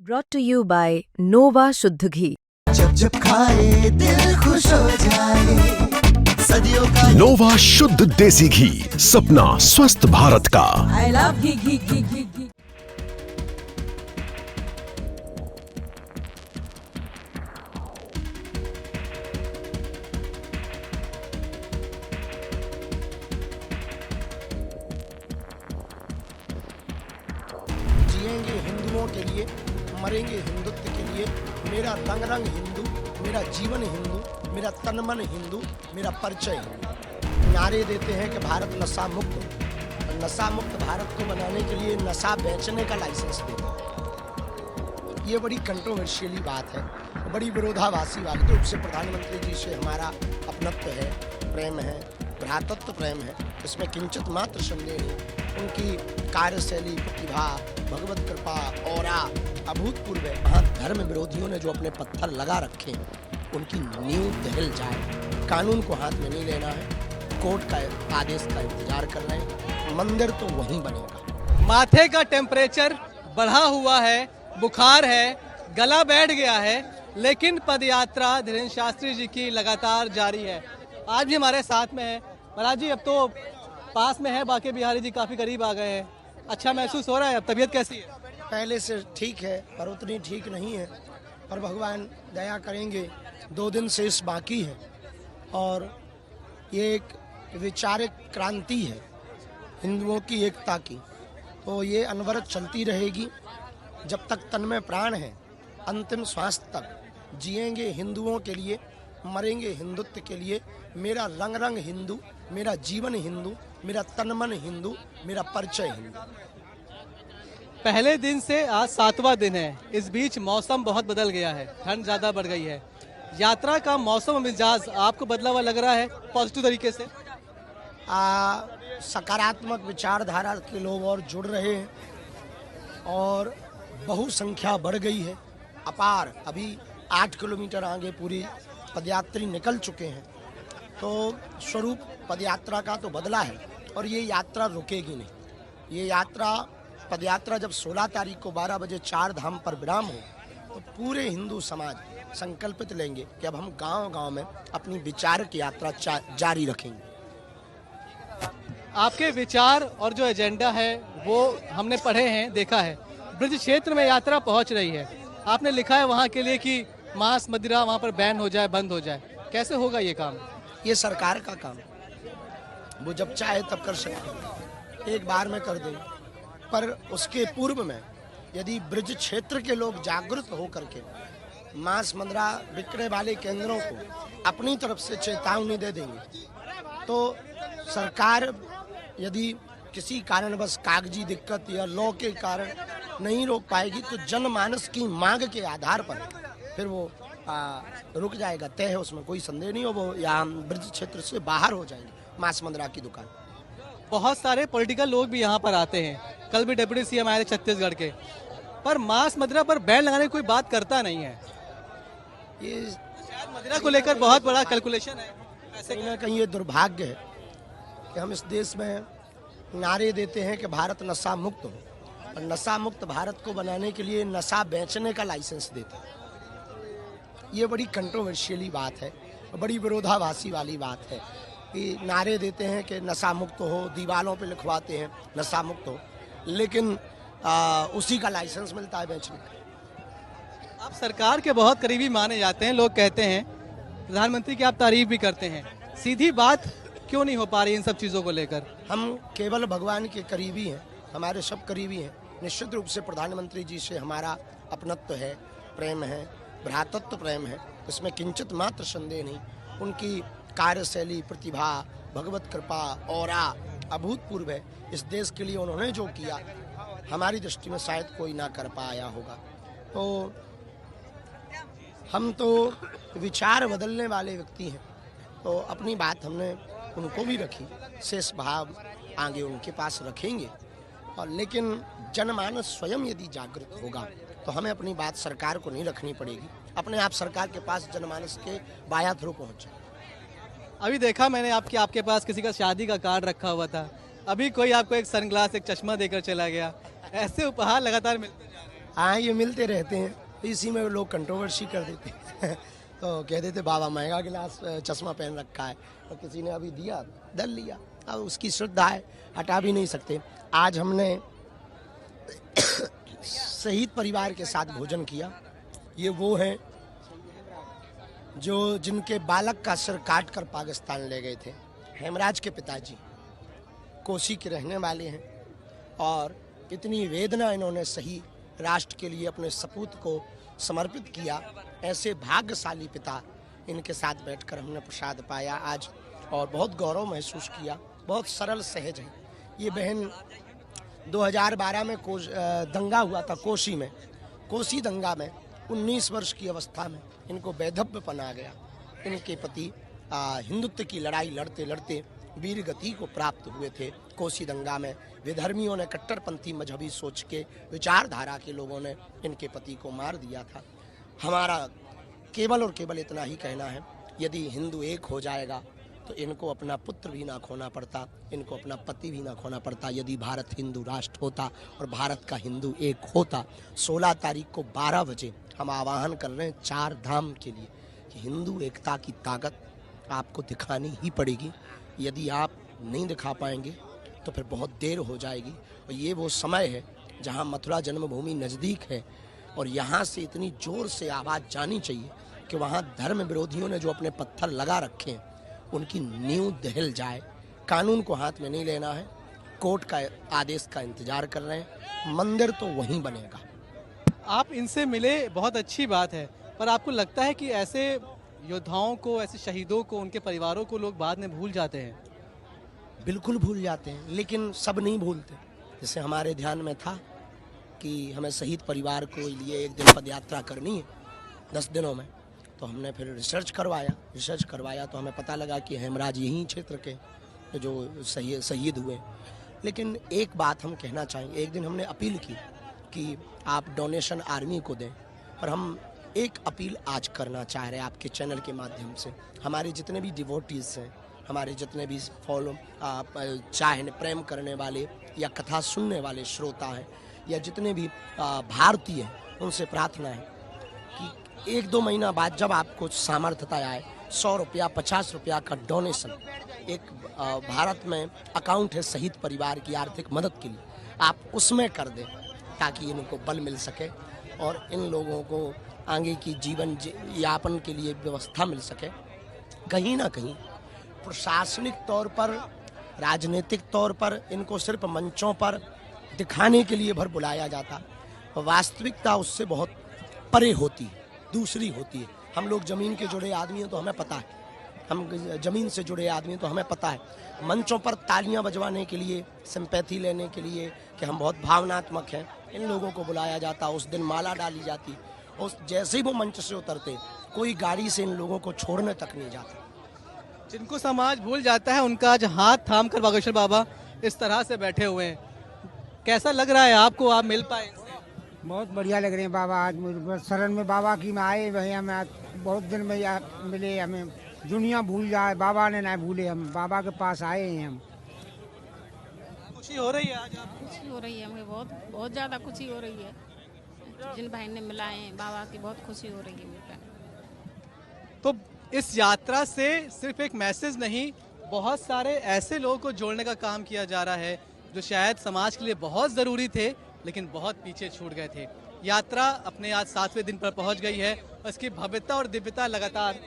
Brought to you by Nova शुद्ध घी। जब जब खाए दिल खुश हो जाए, सदियों का नोवा शुद्ध देसी घी, सपना स्वस्थ भारत का। I love घी घी घी घी घी। जिएंगे हिंदुओं के लिए, मरेंगे हिंदुत्व के लिए। मेरा रंग रंग हिंदू, मेरा जीवन हिंदू, मेरा तन मन हिंदू, मेरा परिचय हिंदू। नारे देते हैं कि भारत नशा मुक्त हो, और नशा मुक्त भारत को बनाने के लिए नशा बेचने का लाइसेंस देते हैं। ये बड़ी कंट्रोवर्शियली बात है, बड़ी विरोधाभासी वाली। रूप से प्रधानमंत्री जी से हमारा अपनत्व है, प्रेम है, भ्रातृत्व प्रेम है, इसमें किंचित मात्र संदेह नहीं। उनकी कार्यशैली, प्रतिभा, भगवत कृपा, औरा अभूतपूर्व है। वहाँ धर्म विरोधियों ने जो अपने पत्थर लगा रखे हैं, उनकी नींव दहल जाए। कानून को हाथ में नहीं लेना है, कोर्ट का आदेश का इंतजार कर रहे हैं। मंदिर तो वहीं बनेगा। माथे का टेम्परेचर बढ़ा हुआ है, बुखार है, गला बैठ गया है, लेकिन पदयात्रा धीरेन्द्र शास्त्री जी की लगातार जारी है। आज भी हमारे साथ में है महाराज जी। अब तो पास में है, बाकी बिहारी जी काफी करीब आ गए हैं। अच्छा महसूस हो रहा है? अब तबीयत कैसी है? पहले से ठीक है, पर उतनी ठीक नहीं है। पर भगवान दया करेंगे। 2 दिन शेष बाकी है और ये एक वैचारिक क्रांति है हिंदुओं की एकता की। तो ये अनवरत चलती रहेगी जब तक तन में प्राण है, अंतिम श्वास तक। जिएंगे हिंदुओं के लिए, मरेंगे हिंदुत्व के लिए। मेरा रंग रंग हिंदू, मेरा जीवन हिंदू, मेरा तन मन हिंदू, मेरा परिचय हिंदू। पहले दिन से आज 7वां दिन है। इस बीच मौसम बहुत बदल गया है, ठंड ज्यादा बढ़ गई है। यात्रा का मौसम मिजाज आपको बदला हुआ लग रहा है पॉजिटिव तरीके से? सकारात्मक विचारधारा के लोग और जुड़ रहे हैं और बहुसंख्या बढ़ गई है, अपार। अभी 8 किलोमीटर आगे पूरी पदयात्री निकल चुके हैं। तो स्वरूप पदयात्रा का तो बदला है और ये यात्रा रुकेगी नहीं। ये यात्रा, पदयात्रा जब 16 तारीख को 12 बजे 4 धाम पर विराम हो, तो पूरे हिंदू समाज संकल्पित लेंगे कि अब हम गांव-गांव में अपनी विचारक यात्रा जारी रखेंगे। आपके विचार और जो एजेंडा है वो हमने पढ़े हैं, देखा है। ब्रज क्षेत्र में यात्रा पहुंच रही है, आपने लिखा है वहां के लिए कि मांस मदिरा वहां पर बैन हो जाए, बंद हो जाए। कैसे होगा ये काम? ये सरकार का काम है, वो जब चाहे तब कर सकते हैं, एक बार में कर देंगे। पर उसके पूर्व में यदि ब्रज क्षेत्र के लोग जागरूक होकर के मांस मदिरा विक्रय वाले केंद्रों को अपनी तरफ से चेतावनी दे देंगे, तो सरकार यदि किसी कारणवश कागजी दिक्कत या लॉ के कारण नहीं रोक पाएगी, तो जनमानस की मांग के आधार पर फिर वो रुक जाएगा। तय है, उसमें कोई संदेह नहीं हो। वो यहाँ ब्रज क्षेत्र से बाहर हो जाएंगे मांस मदिरा की दुकान। बहुत सारे पॉलिटिकल लोग भी यहाँ पर आते हैं। कल भी डिप्टी सीएम आए थे छत्तीसगढ़ के, पर मांस मदिरा पर बैन लगाने की कोई बात करता नहीं है। ये मदिरा को लेकर बहुत बड़ा कैलकुलेशन है। कहीं ना कहीं ये दुर्भाग्य है कि हम इस देश में नारे देते हैं कि भारत नशा मुक्त हो, और नशा मुक्त भारत को बनाने के लिए नशा बेचने का लाइसेंस देते हैं। ये बड़ी कंट्रोवर्शियली बात है, बड़ी विरोधाभासी वाली बात है कि नारे देते हैं कि नशा मुक्त हो, दीवारों पे लिखवाते हैं नशा मुक्त हो, लेकिन उसी का लाइसेंस मिलता है बेचने का। आप सरकार के बहुत करीबी माने जाते हैं, लोग कहते हैं। प्रधानमंत्री की आप तारीफ भी करते हैं। सीधी बात क्यों नहीं हो पा रही इन सब चीज़ों को लेकर? हम केवल भगवान के करीबी हैं, हमारे सब करीबी हैं। निश्चित रूप से प्रधानमंत्री जी से हमारा अपनत्व है, प्रेम है, भ्रातृत्व प्रेम है, इसमें किंचित मात्र संदेह नहीं। उनकी कार्यशैली, प्रतिभा, भगवत कृपा, औरा अभूतपूर्व है। इस देश के लिए उन्होंने जो किया, हमारी दृष्टि में शायद कोई ना कर पाया होगा। तो हम तो विचार बदलने वाले व्यक्ति हैं, तो अपनी बात हमने उनको भी रखी, शेष भाव आगे उनके पास रखेंगे। और लेकिन जनमानस स्वयं यदि जागृत होगा, तो हमें अपनी बात सरकार को नहीं रखनी पड़ेगी, अपने आप सरकार के पास जनमानस के बाया थ्रू पहुँचे। अभी देखा मैंने आपके पास किसी का शादी का कार्ड रखा हुआ था, अभी कोई आपको एक सनग्लास, एक चश्मा देकर चला गया। ऐसे उपहार लगातार मिलते जा रहे हैं। हाँ, ये मिलते रहते हैं, इसी में लोग कंट्रोवर्सी कर देते हैं तो कह देते बाबा महंगा गिलास चश्मा पहन रखा है, और किसी ने अभी दिया, दल लिया, अब उसकी श्रद्धा है, हटा भी नहीं सकते। आज हमने शहीद परिवार के साथ भोजन किया। ये वो हैं जो जिनके बालक का सिर काट कर पाकिस्तान ले गए थे। हेमराज के पिताजी कोसी के रहने वाले हैं, और इतनी वेदना इन्होंने सही राष्ट्र के लिए अपने सपूत को समर्पित किया। ऐसे भाग्यशाली पिता, इनके साथ बैठकर हमने प्रसाद पाया आज, और बहुत गौरव महसूस किया। बहुत सरल सहज है। ये बहन 2012 में दंगा हुआ था कोसी में, कोसी दंगा में 19 वर्ष की अवस्था में इनको वैधव्यपन आ गया। इनके पति हिंदुत्व की लड़ाई लड़ते लड़ते वीर गति को प्राप्त हुए थे कोसी दंगा में। विधर्मियों ने, कट्टरपंथी मजहबी सोच के विचारधारा के लोगों ने इनके पति को मार दिया था। हमारा केवल और केवल इतना ही कहना है, यदि हिंदू एक हो जाएगा तो इनको अपना पुत्र भी ना खोना पड़ता, इनको अपना पति भी ना खोना पड़ता। यदि भारत हिंदू राष्ट्र होता और भारत का हिंदू एक होता, 16 तारीख को 12 बजे हम आह्वान कर रहे हैं 4 धाम के लिए कि हिंदू एकता की ताकत आपको दिखानी ही पड़ेगी। यदि आप नहीं दिखा पाएंगे तो फिर बहुत देर हो जाएगी। और ये वो समय है जहां मथुरा जन्मभूमि नज़दीक है, और यहाँ से इतनी जोर से आवाज़ जानी चाहिए कि वहाँ धर्म विरोधियों ने जो अपने पत्थर लगा रखे हैं उनकी नींव दहल जाए। कानून को हाथ में नहीं लेना है, कोर्ट का आदेश का इंतजार कर रहे हैं, मंदिर तो वहीं बनेगा। आप इनसे मिले, बहुत अच्छी बात है, पर आपको लगता है कि ऐसे योद्धाओं को, ऐसे शहीदों को, उनके परिवारों को लोग बाद में भूल जाते हैं? बिल्कुल भूल जाते हैं, लेकिन सब नहीं भूलते। जैसे हमारे ध्यान में था कि हमें शहीद परिवार को लिए एक दिन पद यात्रा करनी है 10 दिनों में, तो हमने फिर रिसर्च करवाया तो हमें पता लगा कि हेमराज यहीं क्षेत्र के जो शहीद हुए। लेकिन एक बात हम कहना चाहेंगे, एक दिन हमने अपील की कि आप डोनेशन आर्मी को दें, और हम एक अपील आज करना चाह रहे हैं आपके चैनल के माध्यम से। हमारे जितने भी डिवोटीज़ हैं, हमारे जितने भी चाहे प्रेम करने वाले या कथा सुनने वाले श्रोता हैं, या जितने भी भारतीय हैं, उनसे प्रार्थना है कि 1-2 महीना बाद जब आपको सामर्थ्यता आए, 100 रुपया 50 रुपया का डोनेशन, एक भारत में अकाउंट है शहीद परिवार की आर्थिक मदद के लिए, आप उसमें कर दें ताकि इनको बल मिल सके और इन लोगों को आगे की जीवन यापन के लिए व्यवस्था मिल सके। कहीं ना कहीं प्रशासनिक तौर पर, राजनीतिक तौर पर इनको सिर्फ मंचों पर दिखाने के लिए भर बुलाया जाता, वास्तविकता उससे बहुत परे होती है, दूसरी होती है। हम लोग ज़मीन के जुड़े आदमी हैं तो हमें पता है, हम ज़मीन से जुड़े आदमी हैं तो हमें पता है। मंचों पर तालियां बजवाने के लिए, सिंपैथी लेने के लिए कि हम बहुत भावनात्मक हैं, इन लोगों को बुलाया जाता, उस दिन माला डाली जाती, और जैसे ही वो मंच से उतरते कोई गाड़ी से इन लोगों को छोड़ने तक नहीं जाता। जिनको समाज भूल जाता है उनका आज हाथ थाम कर बागेश्वर बाबा इस तरह से बैठे हुए हैं। कैसा लग रहा है आपको, आप मिल पाए इनसे? बहुत बढ़िया लग रहे हैं बाबा। आज मुझे शरण में बाबा की में आए भैया, मैं बहुत दिन में मिले, हमें दुनिया भूल जाए, बाबा ने ना भूले, हम बाबा के पास आए हैं। हम खुशी हो रही है आज आपको? खुशी हो रही है, हमें बहुत ज़्यादा खुशी हो रही है। जिन भाई ने मिलाए हैं बाबा की, बहुत खुशी हो रही है मुझे। तो इस यात्रा से सिर्फ एक मैसेज नहीं, बहुत सारे ऐसे लोगों को जोड़ने का काम किया जा रहा है जो शायद समाज के लिए बहुत ज़रूरी थे लेकिन बहुत पीछे छूट गए थे। यात्रा अपने आज 7वें दिन पर पहुंच गई है, उसकी भव्यता और दिव्यता लगातार